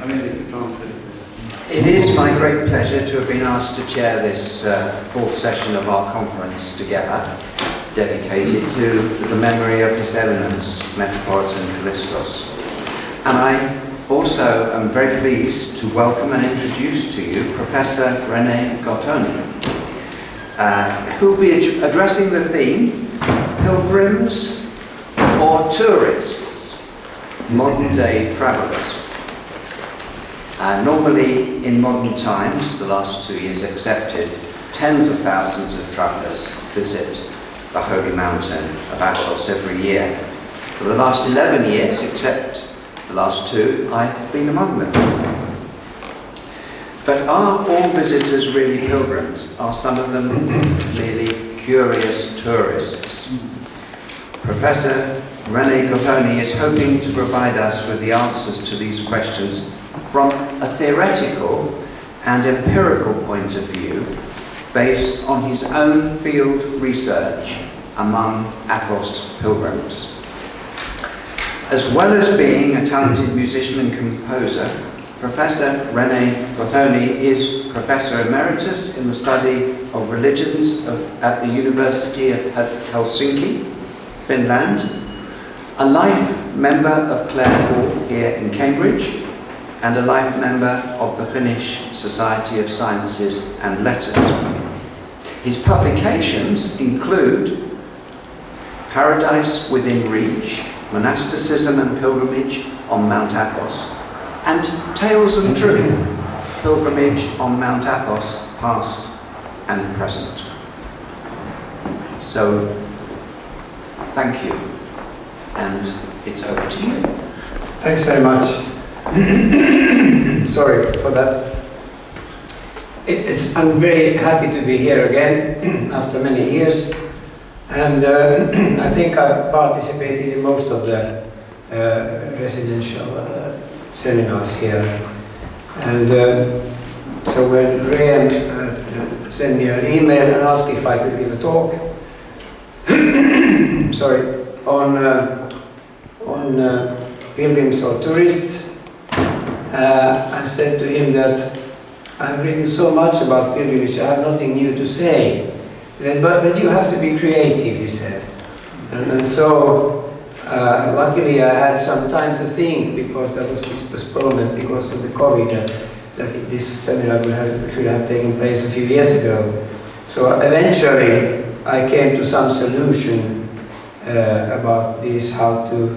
It is my great pleasure to have been asked to chair this fourth session of our conference together, dedicated to the memory of His Eminence Metropolitan Callistos. And I also am very pleased to welcome and introduce to you Professor René Gothóni, who will be addressing the theme, Pilgrims or Tourists, Modern Day Travellers. Normally, in modern times, the last 2 years excepted, tens of thousands of travellers visit the holy mountain of Athos every year. For the last 11 years, except the last 2, I've been among them. But are all visitors really pilgrims? Are some of them merely curious tourists? Professor René Gothóni is hoping to provide us with the answers to these questions from a theoretical and empirical point of view, based on his own field research among Athos pilgrims. As well as being a talented musician and composer, Professor René Gothóni is Professor Emeritus in the study of religions at the University of Helsinki, Finland, a life member of Clare Hall here in Cambridge, and a life member of the Finnish Society of Sciences and Letters. His publications include Paradise Within Reach, Monasticism and Pilgrimage on Mount Athos, and Tales and Truth, Pilgrimage on Mount Athos, Past and Present. So, thank you, and it's over to you. Thanks very much. Sorry for that. I'm very happy to be here again after many years, and I think I've participated in most of the residential seminars here. And so when René sent me an email and asked if I could give a talk, sorry, on pilgrims or tourists, I said to him that I've written so much about pilgrimage, I have nothing new to say. He said, but you have to be creative, he said. And so, luckily I had some time to think, because there was this postponement because of the COVID that this seminar should have taken place a few years ago. So eventually I came to some solution about this, how to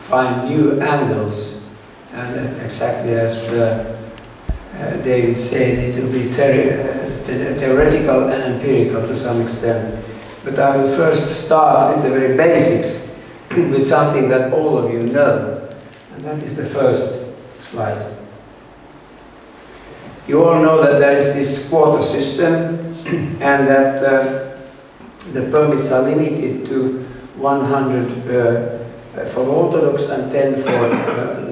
find new angles. And exactly as David said, it will be theoretical and empirical to some extent. But I will first start with the very basics, with something that all of you know. And that is the first slide. You all know that there is this quota system, and that the permits are limited to 100 for Orthodox and 10 for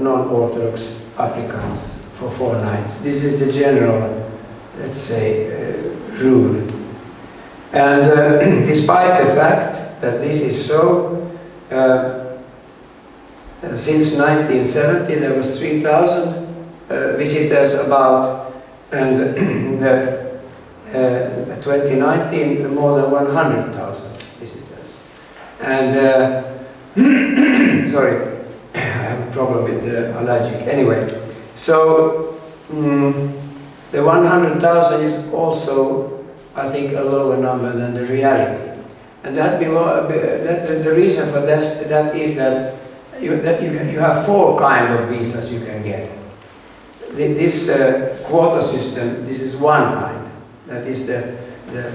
non-Orthodox applicants for 4 nights. This is the general, let's say, rule. And despite the fact that this is so, since 1970 there was 3,000 visitors about, and 2019 more than 100,000 visitors. And sorry, I have a problem with the allergic. Anyway, so the 100,000 is also, I think, a lower number than the reality. And the reason for that is that you have 4 kinds of visas you can get. This quota system, this is one kind. That is the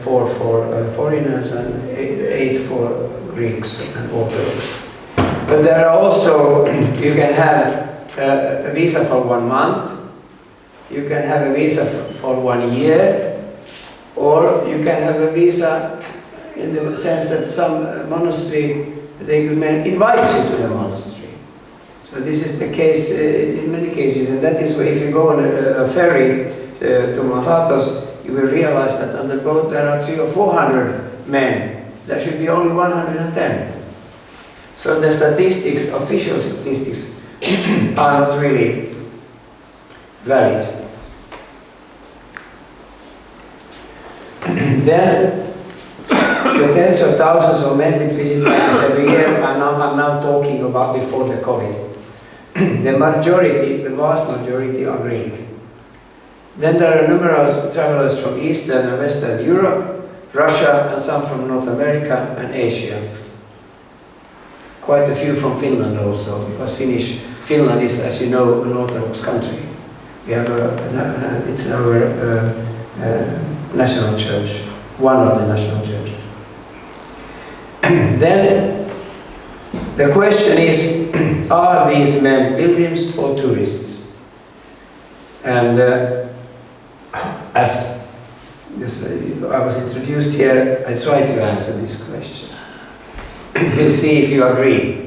4 for foreigners and 8 for Greeks and Orthodox. But there are also, you can have a visa for 1 month, you can have a visa for 1 year, or you can have a visa in the sense that some monastery, the Igumenian invites you to the monastery. So this is the case in many cases, and that is where if you go on a ferry to Mount Athos, you will realize that on the boat there are 300 or 400 men. There should be only 110. So the statistics, official statistics, are not really valid. Then the tens of thousands of men which visit temples every year, I'm now talking about before the COVID. The majority, the vast majority are Greek. Then there are numerous travelers from Eastern and Western Europe, Russia, and some from North America and Asia. Quite a few from Finland also, because Finland is, as you know, an Orthodox country. We have it's our national church, one of the national churches. Then the question is, are these men pilgrims or tourists? And as I was introduced here, I tried to answer this question. We'll see if you agree.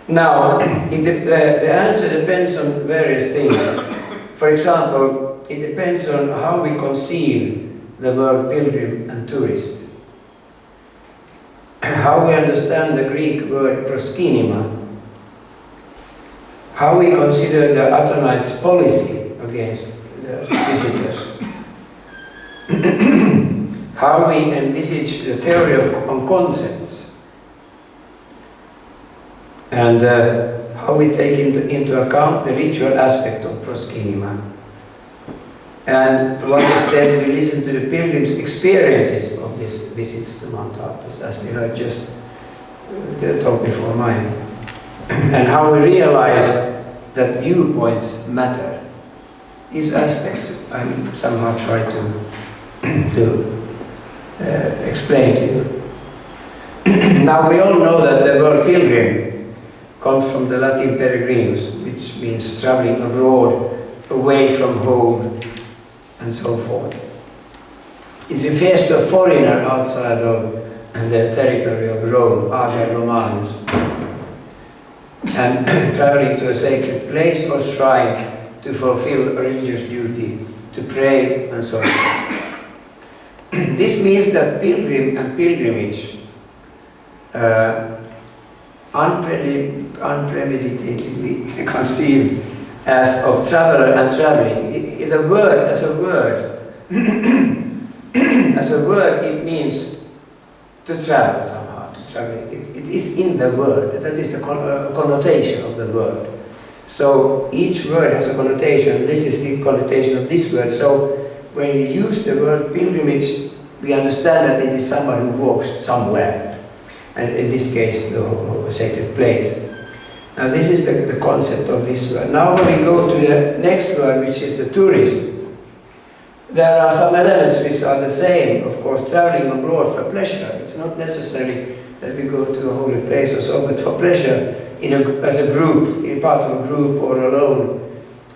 Now, the answer depends on various things. For example, it depends on how we conceive the word pilgrim and tourist. How we understand the Greek word proskynema. How we consider the Athonites' policy against the visitors. How we envisage the theory on concepts. And how we take into account the ritual aspect of proskynema. And to what extent we listen to the pilgrims' experiences of these visits to Mount Athos, as we heard just the talk before mine. And how we realize that viewpoints matter. These aspects I somehow try to explain to you. Now we all know that the word pilgrim comes from the Latin peregrinus, which means traveling abroad, away from home, and so forth. It refers to a foreigner outside of the territory of Rome, ager Romanus, and traveling to a sacred place or shrine to fulfill a religious duty, to pray, and so forth. This means that pilgrim and pilgrimage, unpremeditatedly conceived as of traveler and traveling. The word, as a word, as a word, it means to travel somehow, to travel. It is in the word. That is the connotation of the word. So each word has a connotation. This is the connotation of this word. So when we use the word pilgrimage, we understand that it is somebody who walks somewhere. And in this case, the sacred place. Now this is the concept of this word. Now when we go to the next word, which is the tourist, there are some elements which are the same. Of course, traveling abroad for pleasure. It's not necessarily that we go to a holy place or so, but for pleasure as a group, in part of a group or alone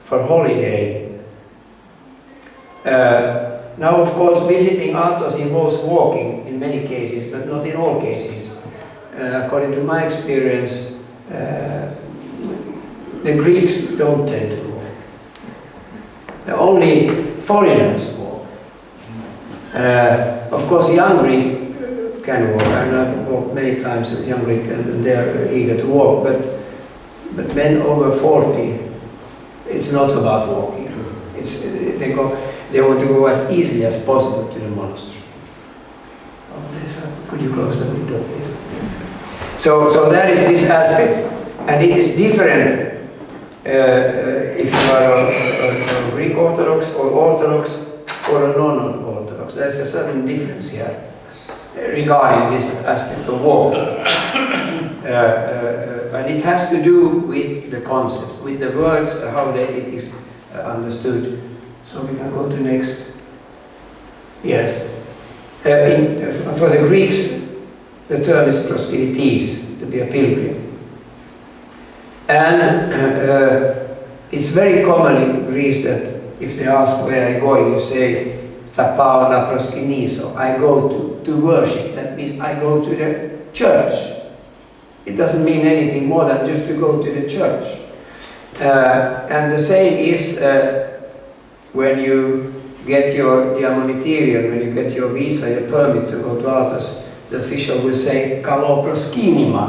for holiday. Now, of course, visiting Athos involves walking in many cases, but not in all cases. According to my experience, the Greeks don't tend to walk. Only foreigners walk. Of course, young Greek can walk, and I've walked many times with young Greek, and they're eager to walk, but men over 40, it's not about walking. They want to go as easily as possible to the monastery. Could you close the window, please? So there is this aspect, and it is different if you are a Greek Orthodox or a non-Orthodox. There's a certain difference here regarding this aspect of walking. And it has to do with the concept, with the words, how it is understood. So we can go to next. Yes. For the Greeks, the term is proskynetes, to be a pilgrim. And it's very common in Greece that if they ask where I go, you say, "Θα πάω να προσκυνήσω." I go to worship. That means I go to the church. It doesn't mean anything more than just to go to the church. And the same is when you get your diamonitirion, when you get your visa, your permit to go to Athos, the official will say, "Καλό προσκύνημα."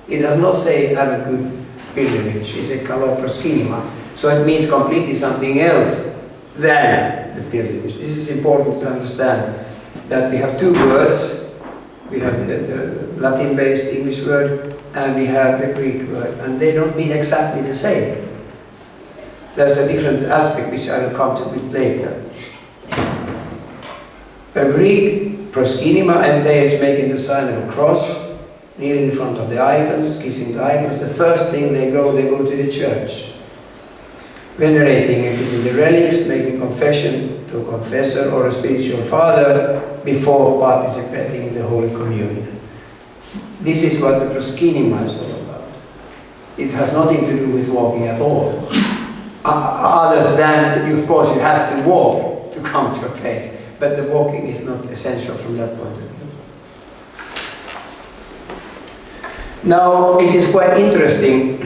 It does not say, "have a good pilgrimage." It says, "Καλό προσκύνημα." So it means completely something else than the pilgrimage. This is important to understand, that we have two words. We have the Latin-based English word and we have the Greek word, and they don't mean exactly the same. There's a different aspect which I will come to a bit later. A Greek proskynema entails making the sign of a cross, kneeling in front of the icons, kissing the icons. The first thing they go to the church, venerating and kissing the relics, making confession to a confessor or a spiritual father before participating in the Holy Communion. This is what the proskynema is all about. It has nothing to do with walking at all. Other than, of course, you have to walk to come to a place, but the walking is not essential from that point of view. Now, it is quite interesting.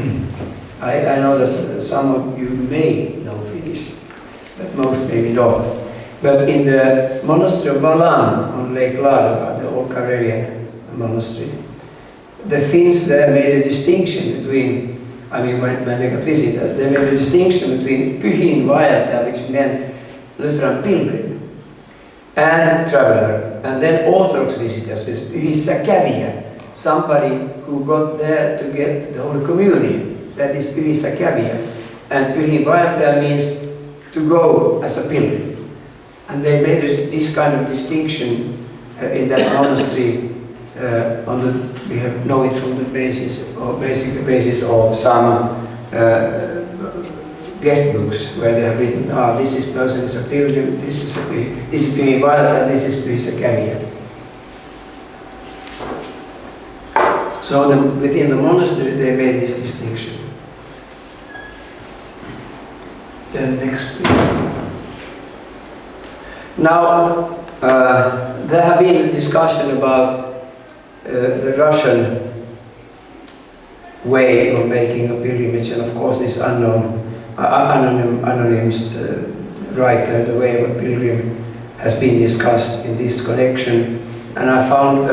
I know that some of you may know Finnish, but most maybe not. But in the monastery of Balan on Lake Ladoga, the old Karelian monastery, the Finns there made a distinction between, when they got visitors, they made a distinction between pyhiinvaeltaja, which meant Lutheran pilgrim, and traveler, and then Orthodox visitors, with pyhissäkävijä, somebody who got there to get the Holy Communion. That is pyhissäkävijä. And pyhiinvaeltaja means to go as a pilgrim. And they made this kind of distinction in that monastery. We know it from the basic basis of some guest books where they have written, this person is a pilgrim, this is pyhiinvaeltaja, this is pyhissäkävijä. So within the monastery they made this distinction. Then next. Now there have been a discussion about the Russian way of making a pilgrimage, and of course this anonymous writer, the way of a pilgrim, has been discussed in this connection. And I found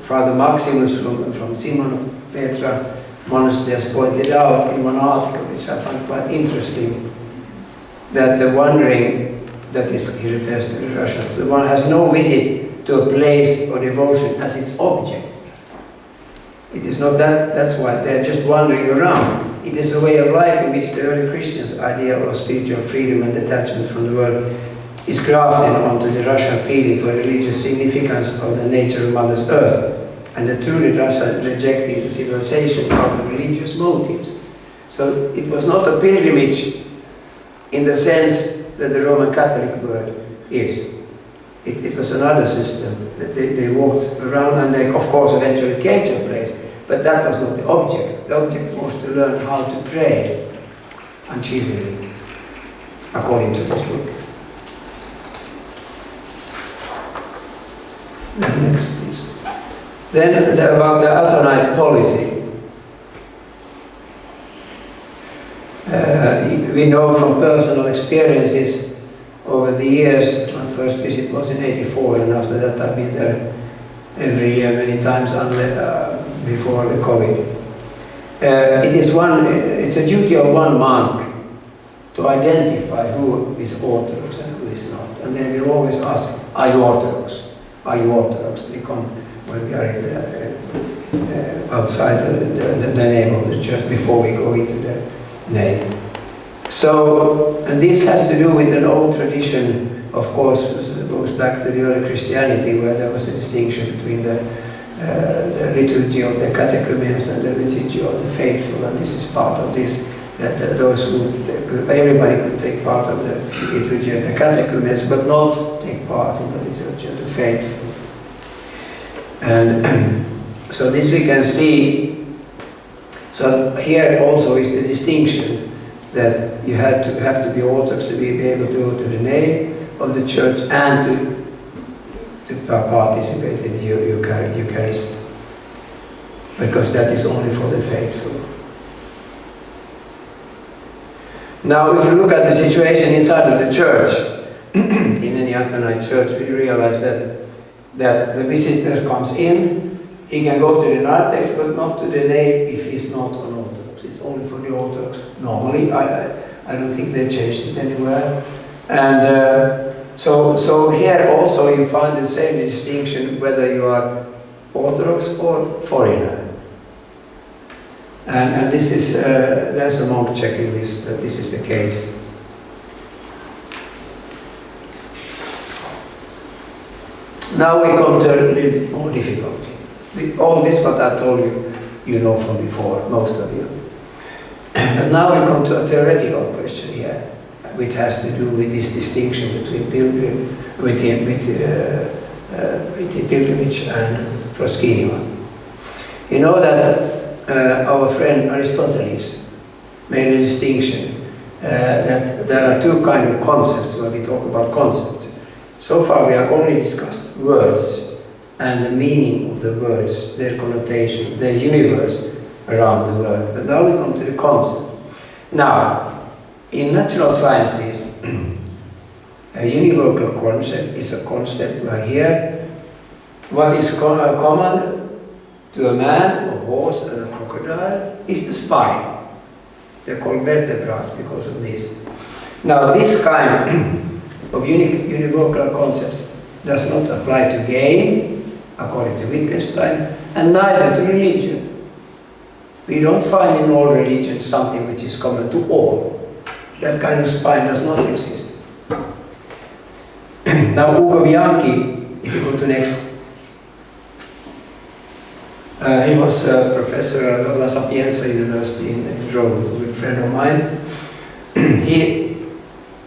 Father Maximus from Simon Petra Monastery has pointed out in one article, which I found quite interesting, that the wandering, that is, he refers to the Russians, the one has no visit to a place or devotion as its object. It is not that, that's why they're just wandering around. It is a way of life in which the early Christians' idea of spiritual freedom and detachment from the world is grafted onto the Russian feeling for religious significance of the nature of Mother's Earth, and the truly Russian rejecting the civilization out of religious motives. So it was not a pilgrimage in the sense that the Roman Catholic word is. It was another system, that they walked around and they, of course, eventually came to a place, but that was not the object. The object was to learn how to pray unceasingly, according to this book. Next, please. Then about the Athonite policy. We know from personal experiences over the years. My first visit was in '84, and after that I've been there every year, many times before the COVID. It's a duty of one monk to identify who is Orthodox and who is not. And then we'll always ask, are you Orthodox? Are you Orthodox? They come when we are in outside the name of the church before we go into the name. So, and this has to do with an old tradition, of course, goes back to the early Christianity, where there was a distinction between the liturgy of the catechumens and the liturgy of the faithful, and this is part of this, that everybody could take part of the liturgy of the catechumens, but not take part in the liturgy of the faithful. And so this we can see. So here also is the distinction that you have to be Orthodox to be able to go to the nave of the church and to participate in the Eucharist, because that is only for the faithful. Now, if you look at the situation inside of the church, in any Athonite church, we realize that the visitor comes in, he can go to the narthex, but not to the nave if he's not an Orthodox. It's only for the Orthodox. Normally, I don't think they changed it anywhere. And so here also you find the same distinction whether you are Orthodox or foreigner. And this is, there's a monk checking this, that this is the case. Now we come to a little bit more difficult thing. All this what I told you, you know from before, most of you. But now we come to a theoretical question here, which has to do with this distinction between pilgrim, with the pilgrimage and proskynema. You know that our friend Aristotle made a distinction that there are two kinds of concepts when we talk about concepts. So far we have only discussed words and the meaning of the words, their connotation, the universe around the word. But now we come to the concept. Now, in natural sciences, a univocal concept is a concept right here. What is common to a man, a horse and a crocodile is the spine. They're called vertebrates because of this. Now, this kind of univocal concepts does not apply to game, according to Wittgenstein, and neither to religion. We don't find in all religions something which is common to all. That kind of spine does not exist. Now Ugo Bianchi, if you go to next, he was a professor at La Sapienza University in Rome, a good friend of mine. He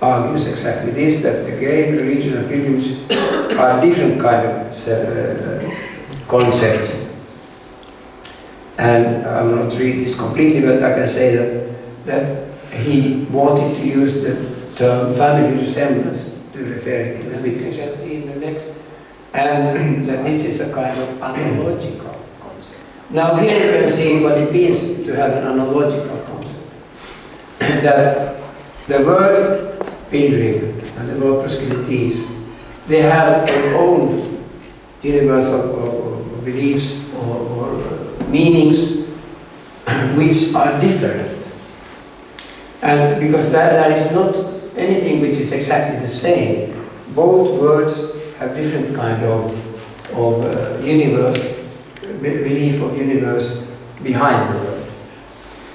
argues exactly this, that the game, religion and pilgrimage are different kind of concepts. And I will not read this completely, but I can say that he wanted to use the term family resemblance to refer to Wittgenstein. See in the next, and that this is a kind of analogical concept. Now here you can see what it means to have an analogical concept. That the word pilgrim and the word proskynetes, they have their own universe of beliefs or meanings which are different. And because there is not anything which is exactly the same, both words have different kind of universe, belief of universe behind the word.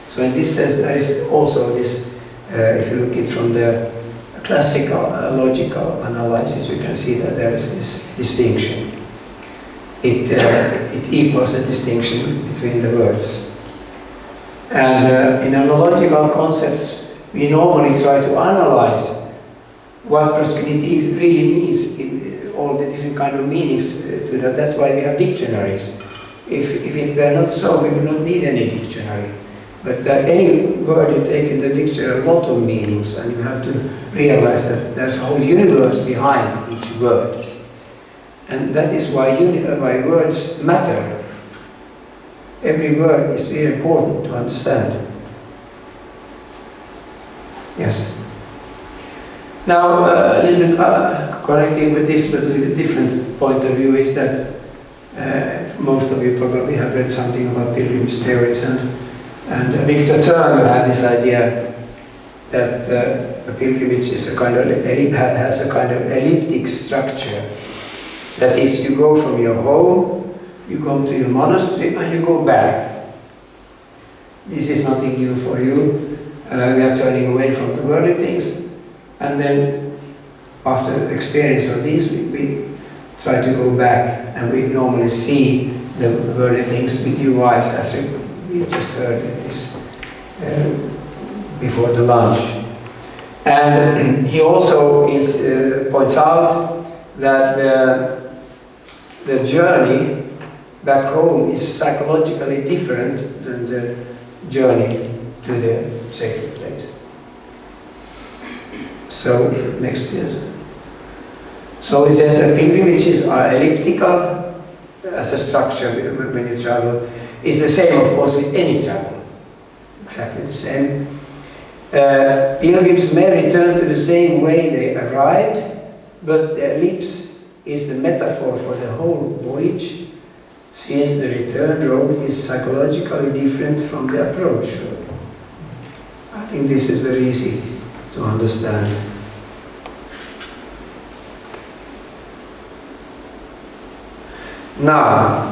So in this sense there is also this, if you look at it from the classical logical analysis, you can see that there is this distinction. It equals the distinction between the words. And in analogical concepts, we normally try to analyze what proskynetes really means in all the different kind of meanings to that. That's why we have dictionaries. If it were not so, we would not need any dictionary. But any word you take in the dictionary, a lot of meanings, and you have to realize that there's a whole universe behind each word. And that is why words matter. Every word is very important to understand. Yes. Now, a little bit connecting with this, but a little bit different point of view is that most of you probably have read something about pilgrimage theories, and Victor Turner had this idea that a pilgrimage is a kind of has a kind of elliptic structure. That is, you go from your home, you go to your monastery, and you go back. This is nothing new for you. We are turning away from the worldly things, and then after experience of these, we try to go back, and we normally see the worldly things with new eyes, as we just heard this before the lunch. And he also points out that the journey back home is psychologically different than the journey to the sacred place. So, next year. So he said that pilgrimages are elliptical as a structure when you travel. It's the same, of course, with any travel. Exactly the same. Pilgrims may return to the same way they arrived, but the ellipse is the metaphor for the whole voyage, since the return road is psychologically different from the approach road. think this is very easy to understand. Now,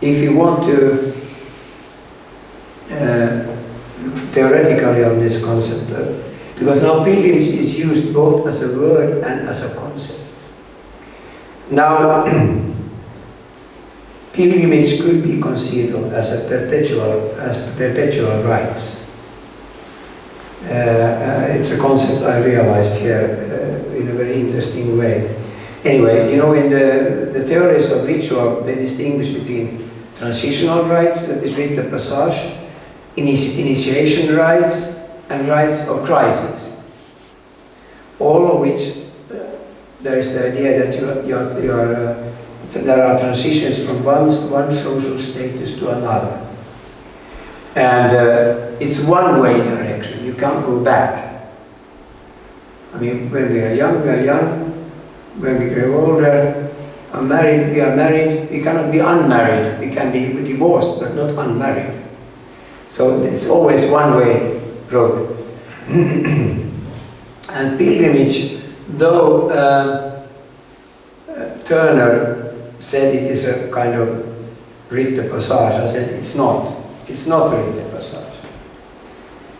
if you want to theoretically on this concept, because now pilgrimage is used both as a word and as a concept. Now, pilgrimage could be considered as a perpetual rites. It's a concept I realized here in a very interesting way. Anyway, you know, in the theories of ritual, they distinguish between transitional rites, that is rite de passage, initiation rites, and rites of crisis. All of which there is the idea that there are transitions from one social status to another. And it's one-way direction, you can't go back. I mean, when we are young, we are young. When we grow older, we are married, we cannot be unmarried. We can be divorced, but not unmarried. So it's always one-way road. And pilgrimage, though Turner said it is a kind of rite de passage, I said it's not. It's not a rite de passage.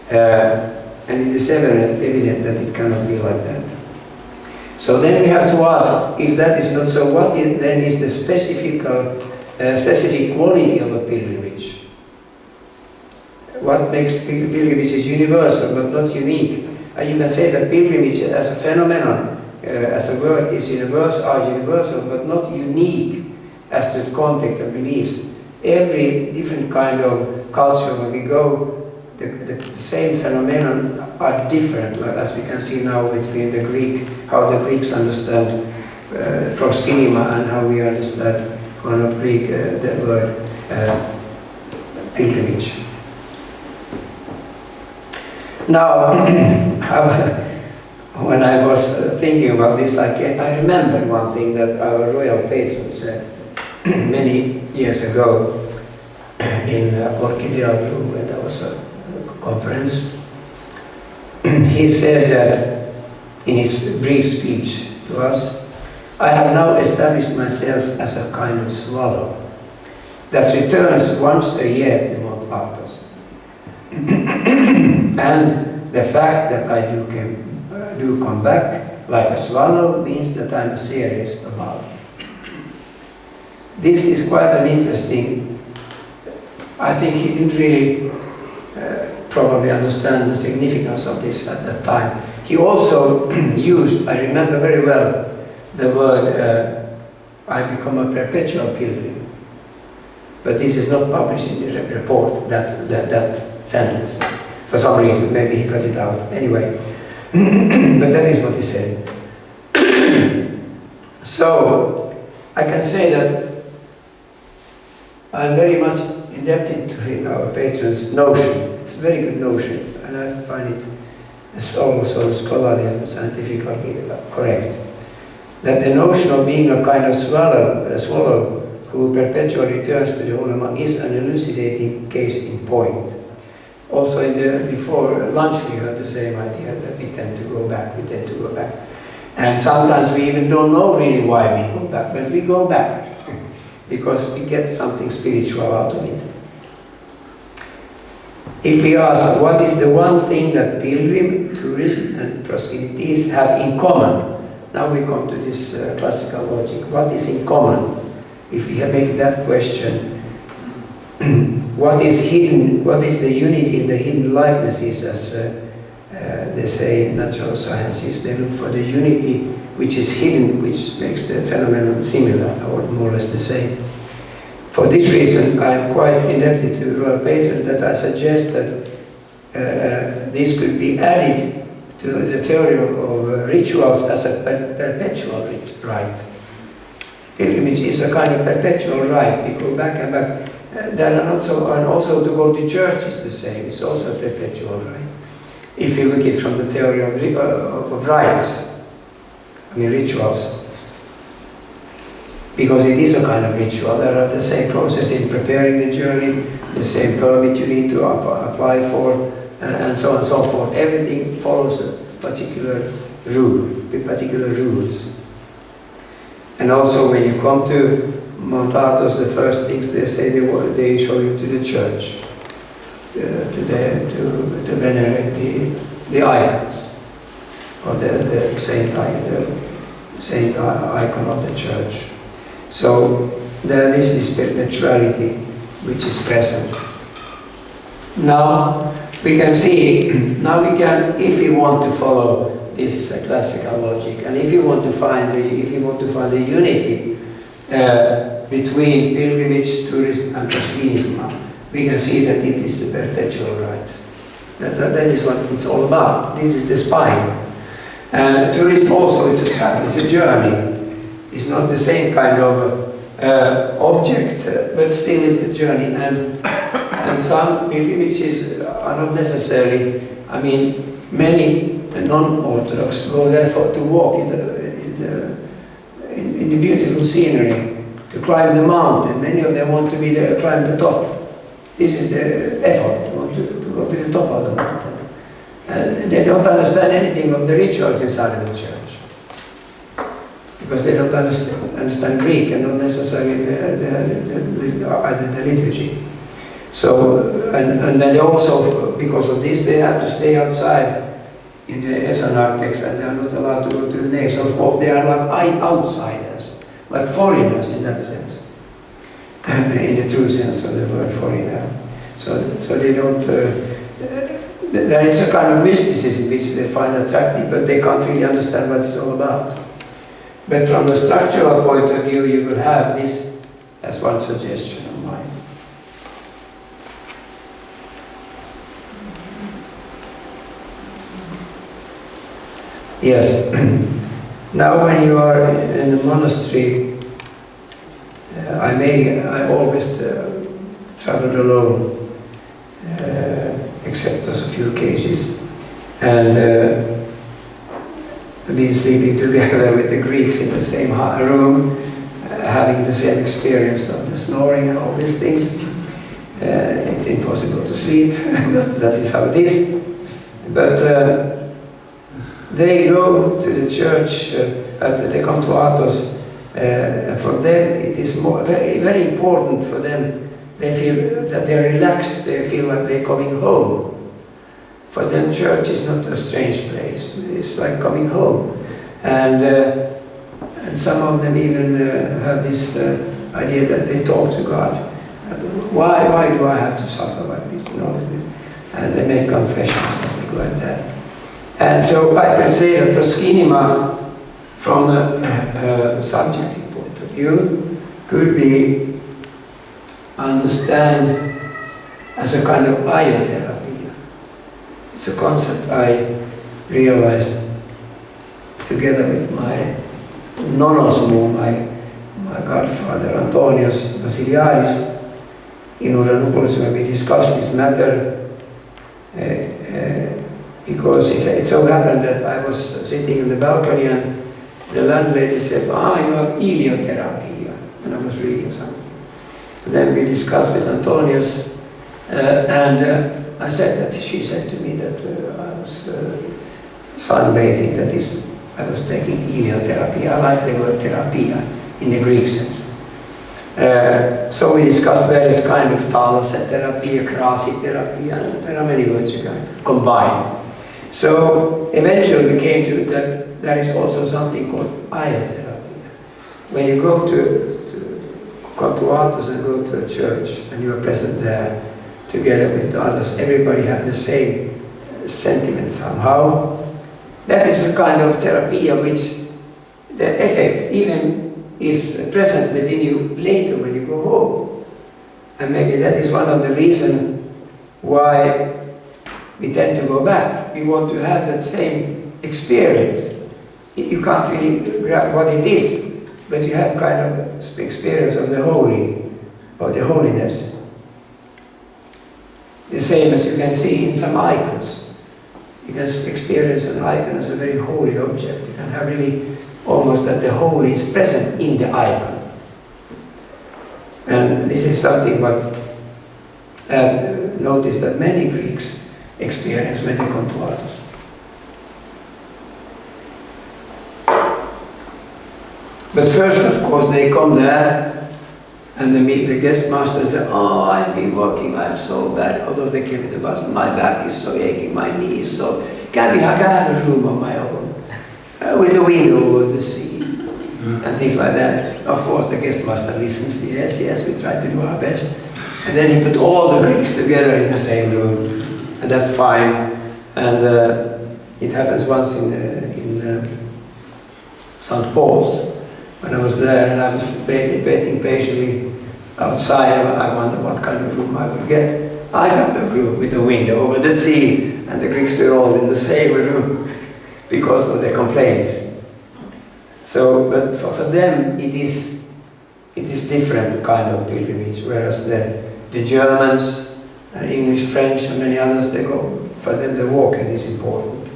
And it is evident that it cannot be like that. So then we have to ask, if that is not so, what then is the specific quality of a pilgrimage? What makes pilgrimage is universal but not unique? And you can say that pilgrimage as a phenomenon, as a word, is universal but not unique as to the context and beliefs. Every different kind of culture where we go, the same phenomenon are different, like as we can see now between the Greek, how the Greeks understand proskynema and how we understand, one of Greek, the word pilgrimage. Now, when I was thinking about this, I remembered one thing that our royal patron said many years ago in Orchidea Bloom, when there was a conference. He said that in his brief speech to us, I have now established myself as a kind of swallow that returns once a year to Mount Athos. And the fact that I do come back like a swallow means that I'm serious about it. This is quite an interesting, I think he didn't really probably understand the significance of this at that time. He also used, I remember very well, the word, I become a perpetual pilgrim. But this is not published in the report, that sentence. For some reason, maybe he cut it out. Anyway, but that is what he said. So, I can say that I'm very much indebted to our patron's notion. It's a very good notion, and I find it also scholarly and scientifically correct. That the notion of being a kind of swallow who perpetually returns to the Ulema is an elucidating case in point. Also before lunch we heard the same idea that we tend to go back. And sometimes we even don't know really why we go back, but we go back because we get something spiritual out of it. If we ask what is the one thing that pilgrim, tourists and proskynetics have in common, now we come to this classical logic. What is in common? If we make that question, what is hidden, what is the unity in the hidden likenesses, as they say in natural sciences, they look for the unity which is hidden, which makes the phenomenon similar or more or less the same. For this reason, I am quite indebted to the royal patron that I suggest that this could be added to the theory of rituals as a perpetual rite. Pilgrimage is a kind of perpetual rite. We go back and back. There are not so, and also to go to church is the same. It's also a perpetual rite. If you look at it from the theory of rites, I mean rituals, because it is a kind of ritual. There are the same process in preparing the journey, the same permit you need to apply for, and so on and so forth. Everything follows a particular rule, with particular rules. And also when you come to Mount Athos, the first things they say, they show you to the church, to venerate the icons, or the saint icon of the church. So there is this perpetuality which is present. Now we can see, if we want to follow this classical logic, and if you want to find the unity between pilgrimage, tourism, and proskynism, we can see that it is the perpetual rites. That is what it's all about. This is the spine. And tourism also, it's a travel, it's a journey. It's not the same kind of object, but still it's a journey. And some pilgrimages are not necessarily, I mean, many non-Orthodox go there to walk in the beautiful scenery, to climb the mountain. Many of them want to be there, climb the top. This is their effort. They want to go to the top of the mountain. And they don't understand anything of the rituals inside of the church, because they don't understand Greek and not necessarily either the liturgy. So, and then they also, because of this, they have to stay outside in the esonartex, and they are not allowed to go to the nave. So of course they are like outsiders, like foreigners in that sense, in the true sense of the word foreigner. So they don't, there is a kind of mysticism which they find attractive, but they can't really understand what it's all about. But from the structural point of view, you will have this as one suggestion of mine. Yes. Now when you are in a monastery, I always traveled alone, except for a few cases, and I've been sleeping together with the Greeks in the same room, having the same experience of the snoring and all these things. It's impossible to sleep, that is how it is. But they go to the church, they come to Athos, and for them it is very, very important for them. They feel that they're relaxed, they feel like they're coming home. For them, church is not a strange place, it's like coming home. And some of them even have this idea that they talk to God. Why do I have to suffer like this? And they make confessions, something like that. And so I can say that proskynema, from a subjective point of view, could be understand as a kind of iotherapy. It's a concept I realized together with my nonosmo, my godfather Antonius Basiliadis, in Uranopoulos, when we discussed this matter, because it so happened that I was sitting in the balcony and the landlady said, you have heliotherapy, and I was reading something. And then we discussed with Antonius, and I said that she said to me that I was sunbathing, that is, I was taking heliotherapy. I like the word therapia in the Greek sense. So we discussed various kinds of thalasotherapy, krasitherapy, and there are many words you can combine. So eventually we came to that there is also something called iotherapy. When you go come to Athos and go to a church and you are present there together with the others, everybody have the same sentiment somehow. That is a kind of therapy which the effects even is present within you later when you go home. And maybe that is one of the reasons why we tend to go back. We want to have that same experience. You can't really grab what it is, but you have kind of experience of the holy, or the holiness. The same as you can see in some icons. You can experience an icon as a very holy object. You can have really almost that the holy is present in the icon. And this is something what noticed that many Greeks experience when they come to Athos. But first, of course, they come there and they meet the guest master and say, "Oh, I've been working, I'm so bad. Although they came with the bus, my back is so aching, my knees, so can I have a room of my own with a window over the sea?" And things like that. Of course, the guest master listens. Yes, yes, we try to do our best. And then he put all the Greeks together in the same room, and that's fine. And it happens once in St. Paul's. When I was there and I was waiting patiently outside, I wondered what kind of room I would get. I got the room with the window over the sea, and the Greeks were all in the same room because of their complaints. So, but for them it is different kind of pilgrimage, whereas the Germans, English, French, and many others, for them the walking is important.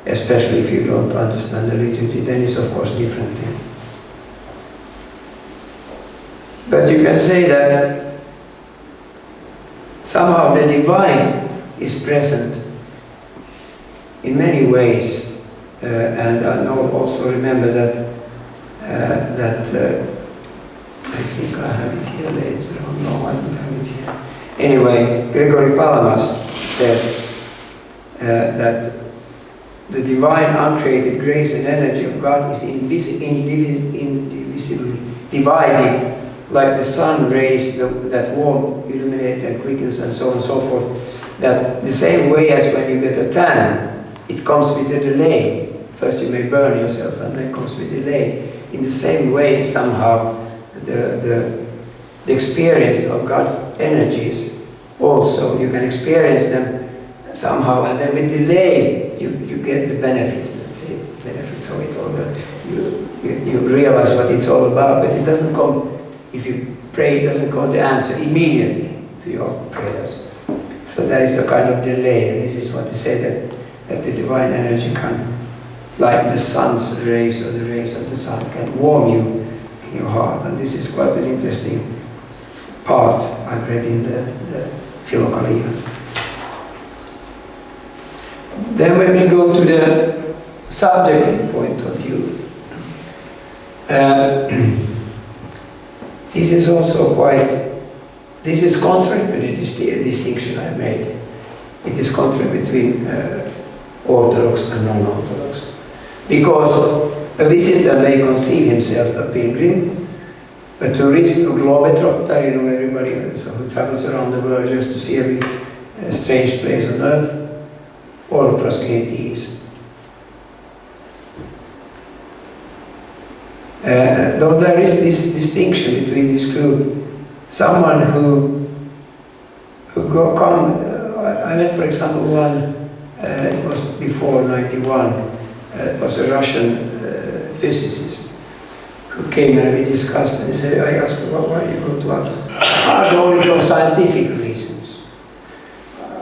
Especially if you don't understand the liturgy, then it's of course a different thing. But you can say that somehow the divine is present in many ways, and I also remember that I think I have it here later on. No, I don't have it here. Anyway, Gregory Palamas said that the divine uncreated grace and energy of God is indivisibly divided, like the sun rays that warm, illuminate and quickens and so on and so forth. That the same way as when you get a tan, it comes with a delay. First you may burn yourself and then comes with delay. In the same way, somehow, the experience of God's energies also, you can experience them somehow, and then with delay you get the benefits, let's say, benefits of it all. You realize what it's all about, but it doesn't come, if you pray, it doesn't come the answer immediately to your prayers. So there is a kind of delay, and this is what they say, that the divine energy can, like the sun's rays or the rays of the sun, can warm you in your heart. And this is quite an interesting part I've read in the Philokalia. Then when we go to the subjective point of view, this is also this is contrary to the distinction I made. It is contrary between Orthodox and non-Orthodox. Because a visitor may conceive himself a pilgrim, a tourist, a globetrotter, everybody who travels around the world just to see every strange place on earth, or a proskynete. Though there is this distinction between this group, someone who I met, for example, one, it was before 91, it was a Russian physicist who came and we discussed, and he said, I asked him, why do you go to Athos? Only for scientific reasons.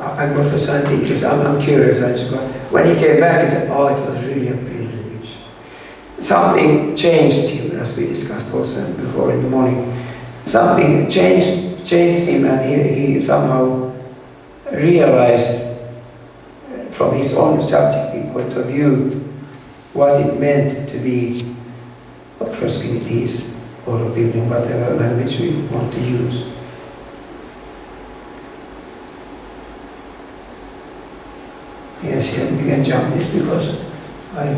I go for scientific reasons, I'm curious, I just go. When he came back, he said, oh, it was really a pilgrimage. Something changed him, as we discussed also before in the morning. Something changed him, and he somehow realized from his own subjective point of view what it meant to be a proskynete or a pilgrim, whatever language we want to use. Yes, here we can jump this because I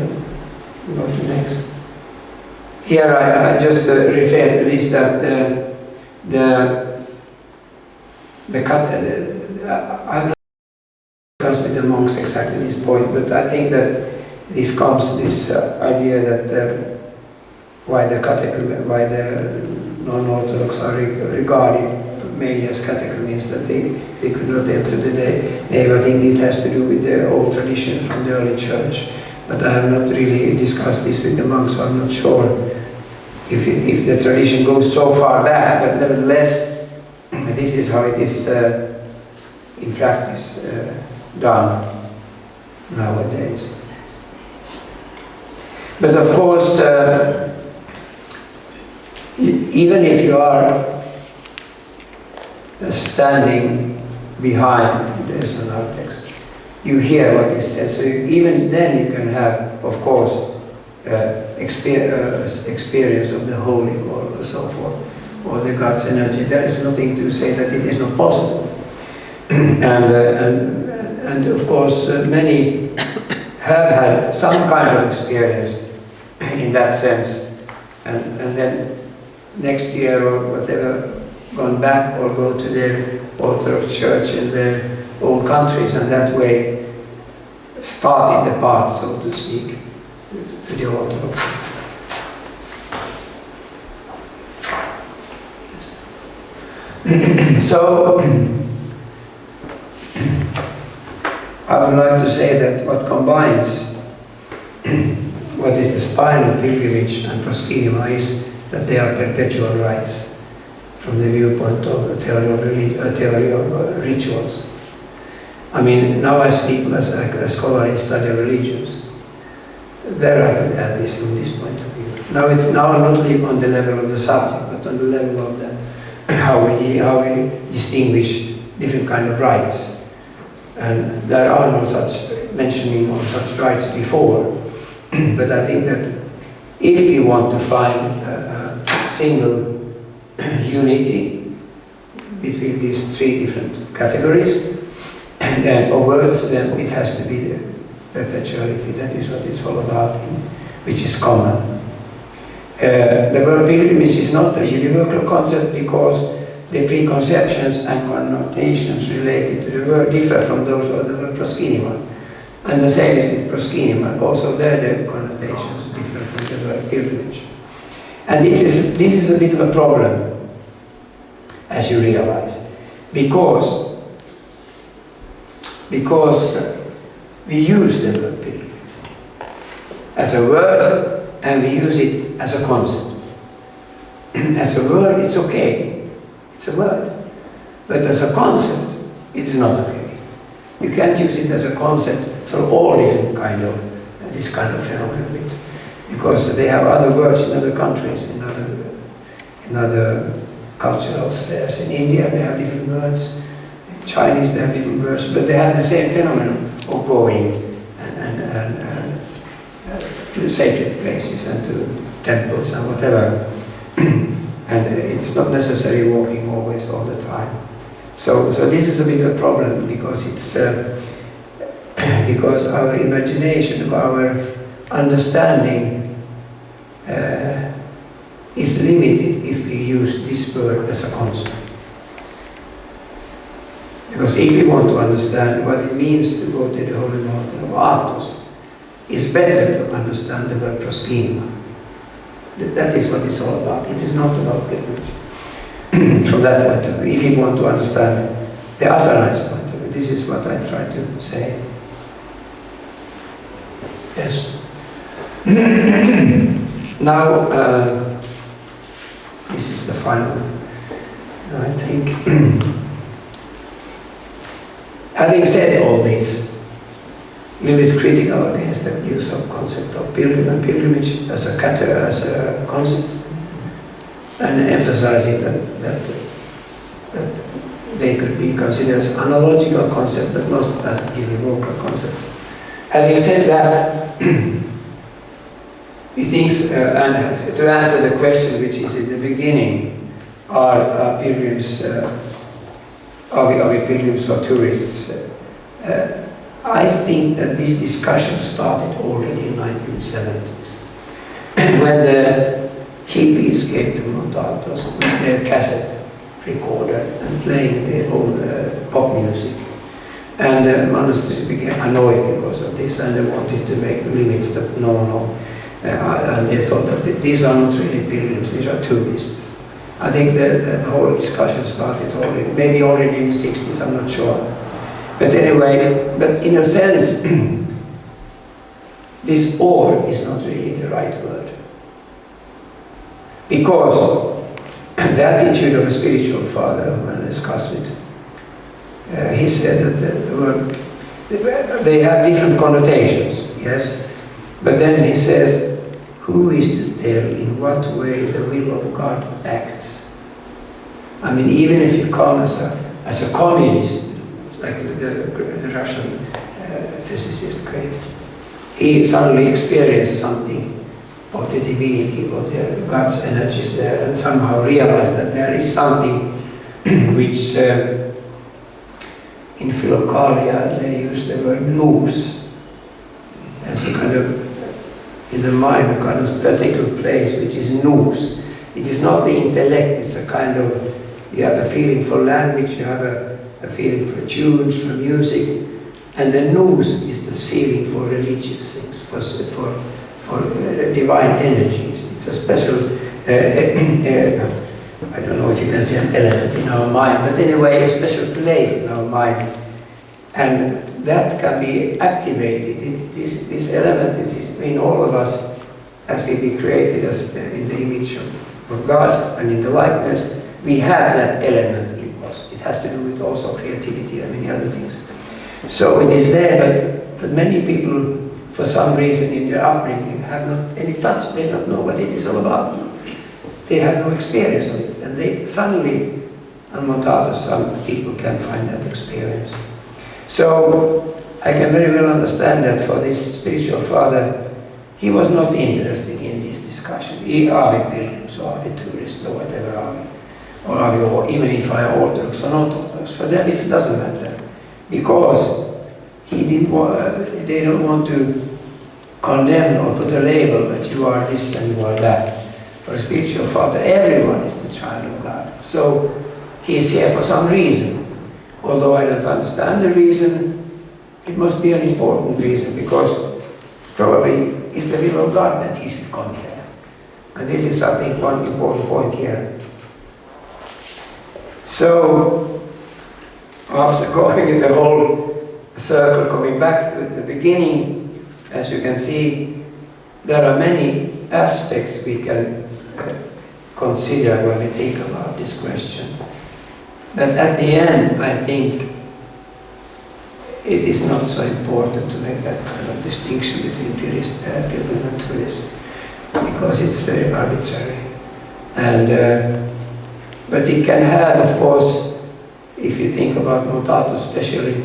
go to next. Here I just refer to this, that I'm not discussed with the monks exactly this point, but I think that this comes, this idea that why the non-Orthodox are regarded mainly as catechumens, that they could not enter the nave. I think this has to do with the old tradition from the early church, but I have not really discussed this with the monks, so I'm not sure if the tradition goes so far back, but nevertheless, this is how it is in practice done nowadays. But of course, even if you are standing behind, there's an text, you hear what is said. So even then you can have, of course, experience of the holy or so forth, or the God's energy. There is nothing to say that it is not possible. and of course, many have had some kind of experience in that sense, and then next year or whatever, gone back or go to their Orthodox church in their own countries, and that way starting the path, so to speak, to the Orthodox. So, I would like to say that what combines what is the spine of pilgrimage and proskynema is that they are perpetual rites from the viewpoint of the theory of rituals. I mean, now I speak as a scholar in study of religions. There I could add this from this point of view. Now it's not only on the level of the subject, but on the level of the how we distinguish different kind of rites. And there are no such mentioning of such rites before. But I think that if we want to find a single unity between these three different categories or words, then it has to be the perpetuality. That is what it's all about, which is common. The word pilgrimage is not a univocal concept because the preconceptions and connotations related to the word differ from those of the word proskynema. And the same is with proskynema. Also there the connotations differ from the word pilgrimage. And this is a bit of a problem, as you realize, because we use the word pilgrimage as a word, and we use it as a concept. As a word, it's okay. It's a word. But as a concept, it is not okay. You can't use it as a concept for all different kind of, this kind of phenomenon. Because they have other words in other countries, in other cultural spheres. In India, they have different words. In Chinese, they have different words. But they have the same phenomenon of going to sacred places and to temples and whatever. And it's not necessarily walking always all the time. So this is a bit of a problem because it's because our imagination, our understanding is limited if we use this word as a concept. Because if we want to understand what it means to go to the holy mountain of Athos, it's better to understand the word proskynema. That is what it's all about. It is not about pilgrimage. From that point of view, if you want to understand the Athonite's point of view, this is what I try to say. Yes. Now, this is the final, I think. Having said all this, a little bit critical against the use of concept of pilgrim and pilgrimage as a concept, and emphasizing that they could be considered as analogical concept, but not as univocal concepts. Having said that, he thinks, and to answer the question which is in the beginning, are pilgrims, are we pilgrims or tourists? I think that this discussion started already in 1970s, when the hippies came to Mount Athos with their cassette recorder and playing their own pop music. And the monasteries became annoyed because of this, and they wanted to make limits that no. And they thought that these are not really pilgrims, these are tourists. I think the whole discussion started already, maybe already in the 60s, I'm not sure. But anyway, but in a sense, this "or" is not really the right word. Because the attitude of a spiritual father, when I discussed it, he said that the word, they have different connotations, yes? But then he says, who is to tell in what way the will of God acts? I mean, even if you come as a communist, like the Russian physicist Great, he suddenly experienced something of the divinity, of the God's energies there, and somehow realized that there is something which in Philokalia they use the word nous as a kind of, in the mind, a kind of particular place which is nous. It is not the intellect, it's a kind of, you have a feeling for language, you have a feeling for tunes, for music, and the nous is this feeling for religious things, for divine energies. It's a special, I don't know if you can say an element in our mind, but anyway, a special place in our mind. And that can be activated. This element is in all of us as we be created as in the image of God and in the likeness. We have that element in us. It has to do with also creativity and many other things. So it is there, but many people, for some reason in their upbringing, have not any touch. They don't know what it is all about. They have no experience of it. And they suddenly, on Athos, some people can find that experience. So I can very well understand that for this spiritual father, he was not interested in this discussion. Are we pilgrims, or are we tourists, or whatever are we? Or even if I are Orthodox or not Orthodox, for them it doesn't matter. Because they don't want to condemn or put a label that you are this and you are that. For a spiritual father, everyone is the child of God. So he is here for some reason. Although I don't understand the reason, it must be an important reason, because probably it's the will of God that he should come here. And this is, I think, one important point here. So, after going in the whole circle, coming back to the beginning, as you can see, there are many aspects we can consider when we think about this question. But at the end, I think it is not so important to make that kind of distinction between pilgrim and tourist, because it's very arbitrary. And but it can have, of course, if you think about Athos especially,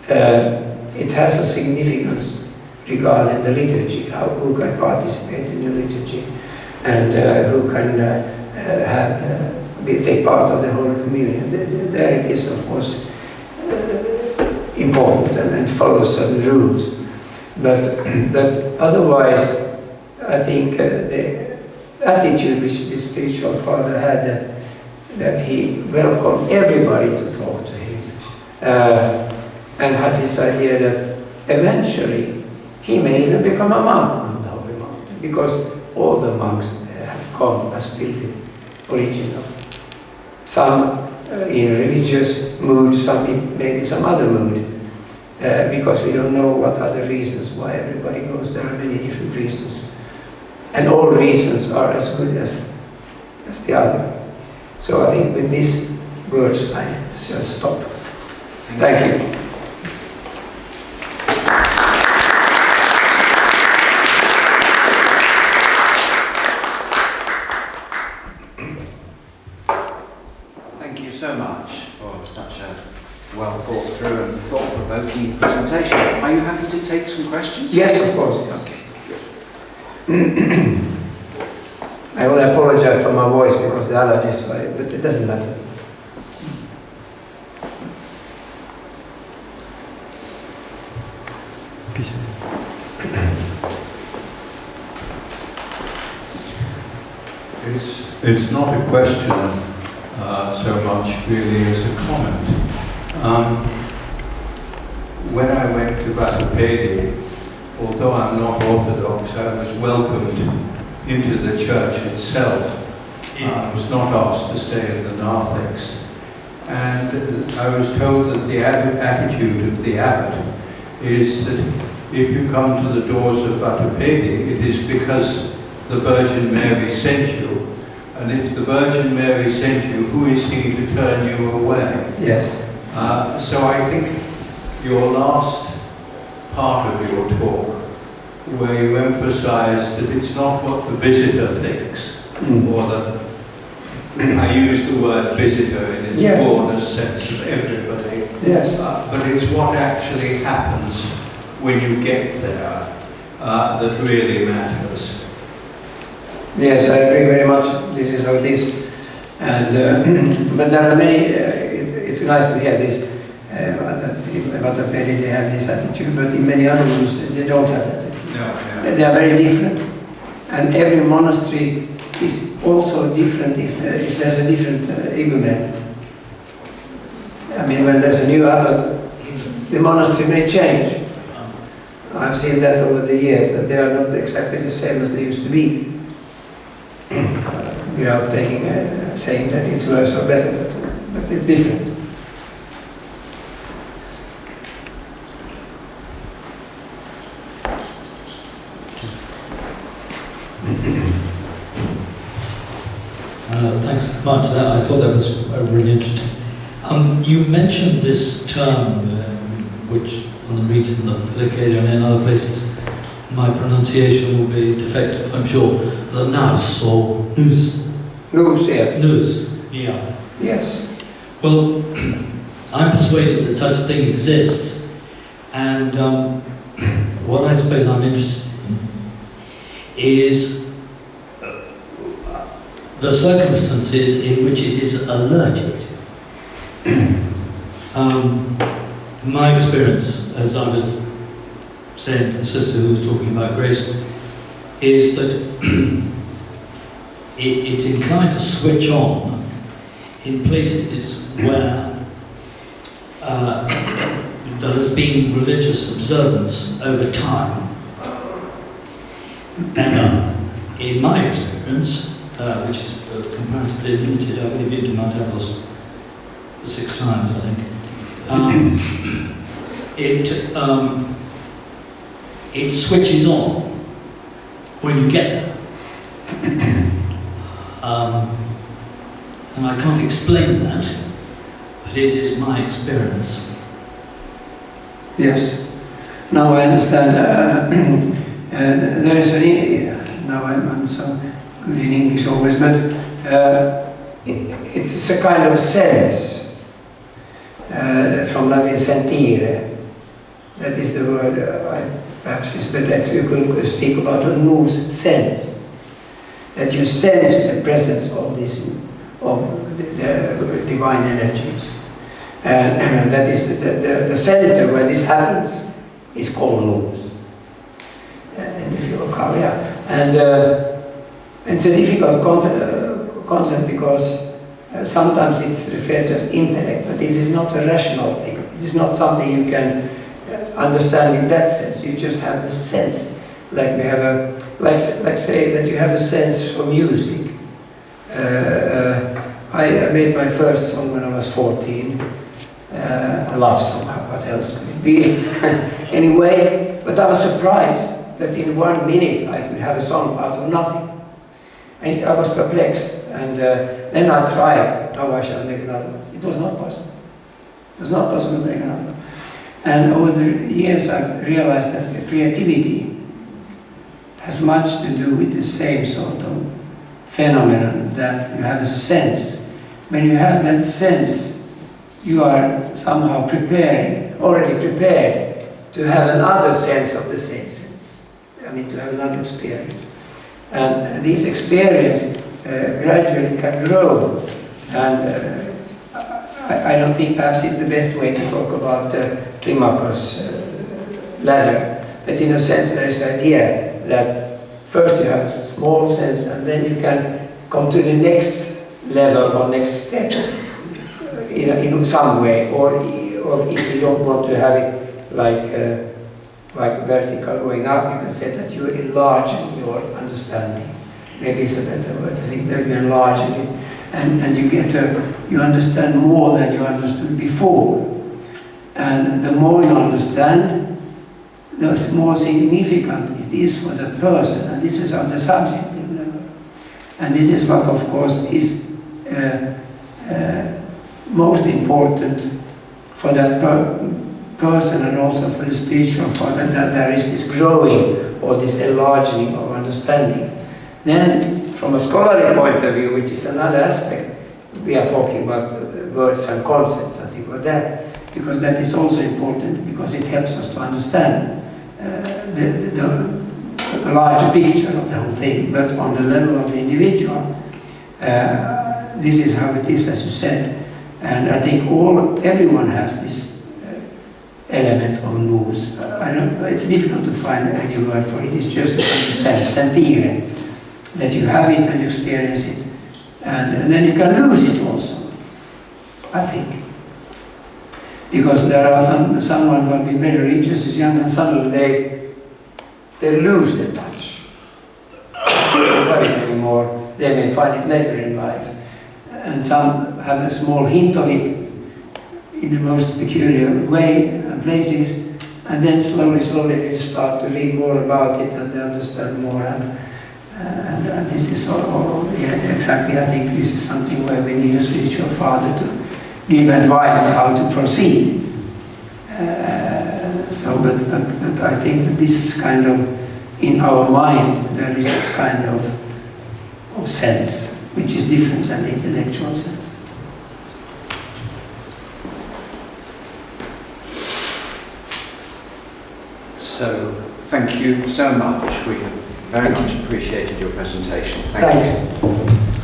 it has a significance regarding the liturgy, who can participate in the liturgy, and who can take part of the Holy Communion. There it is, of course, important and follows certain rules. But otherwise, I think the attitude which the spiritual father had, that he welcomed everybody to talk to him, and had this idea that eventually he may even become a monk on the Holy Mountain, because all the monks there have come as pilgrims originally. Some in religious mood, some in maybe some other mood, because we don't know what are the reasons why everybody goes. There are many different reasons, and all reasons are as good as the other. So I think with these words I shall stop. Thank you. So much for such a well thought through and thought-provoking presentation. Are you happy to take some questions? Yes, of course. Okay. I will apologize for my voice because the allergies, but it doesn't matter. It's not a question so much really as a comment. When I went to Vatupedi, although I'm not Orthodox, I was welcomed into the church itself. I was not asked to stay in the narthex. And I was told that the attitude of the abbot is that if you come to the doors of Vatupedi, it is because the Virgin Mary sent you. And if the Virgin Mary sent you, who is he to turn you away? Yes. So I think your last part of your talk, where you emphasized that it's not what the visitor thinks, or I use the word visitor in its Yes. broadest sense of everybody. Yes. But it's what actually happens when you get there that really matters. Yes, I agree very much. This is how it is. And but there are many. It's nice to hear this. In Vatapedi they have this attitude, but in many other ones they don't have that attitude. No, They are very different, and every monastery is also different if there's a different igumen. I mean, when there's a new abbot, the monastery may change. I've seen that over the years, that they are not exactly the same as they used to be. Without saying that it's worse or better, but it's different. Thanks very much. I thought that was really interesting. You mentioned this term, which on the meet in the Flickade and in other places, my pronunciation will be defective, I'm sure. The nous or nous. Nous, yes. Nous, yeah. Yes. Well, I'm persuaded that such a thing exists, and what I suppose I'm interested in is the circumstances in which it is alerted. My experience, as I was saying to the sister who was talking about grace, is that it's inclined to switch on in places where there has been religious observance over time. And in my experience, which is comparatively limited, I've only been to Mount Athos 6 times, I think. It switches on when you get there. And I can't explain that, but it is my experience. Yes. Now I understand. There is now I'm so good in English always, but it's a kind of sense from Latin sentire. That is the word. Perhaps it's better that you could speak about a nous sense. That you sense the presence of the divine energies, and that is the center where this happens is called nous. In the Viewpoints, yeah. And it's a difficult concept because sometimes it's referred to as intellect, but it is not a rational thing. It is not something you can understand in that sense. You just have the sense, like we have like say that you have a sense for music. I made my first song when I was 14. A love song. What else could it be? Anyway, but I was surprised that in 1 minute I could have a song out of nothing. And I was perplexed, and then I tried. Now I shall make another one. It was not possible. It was not possible to make another one. And over the years I realized that creativity has much to do with the same sort of phenomenon, that you have a sense. When you have that sense, you are somehow already prepared to have another sense of the same sense. I mean, to have another experience. And this experience gradually can grow. And I don't think perhaps it's the best way to talk about Climaco's ladder. But in a sense, there is the idea that first you have a small sense, and then you can come to the next level or next step in some way, or if you don't want to have it like vertical going up, you can say that you enlarge your understanding. Maybe it's a better word to think that you enlarge it, and you understand more than you understood before. And the more you understand, the more significant it is for that person, and this is on the subjective level. And this is what, of course, is most important for that person, and also for the spiritual, for that there is this growing or this enlarging of understanding. Then from a scholarly point of view, which is another aspect, we are talking about words and concepts, I think about that, because that is also important, because it helps us to understand the larger picture of the whole thing. But on the level of the individual, this is how it is, as you said. And I think everyone has this element of nous. It's difficult to find any word for it. It's just a sense, sentire, that you have it and you experience it, and then you can lose it also, I think. Because there are someone who have been very religious as young, and suddenly they lose the touch. They don't have it anymore. They may find it later in life. And some have a small hint of it in the most peculiar way and places, and then slowly they start to read more about it and they understand more. And this is exactly, I think this is something where we need a spiritual father to give advice how to proceed. But I think that this kind of, in our mind, there is a kind of sense which is different than the intellectual sense. So, thank you so much. We have very much appreciated your presentation. Thank you. Thanks.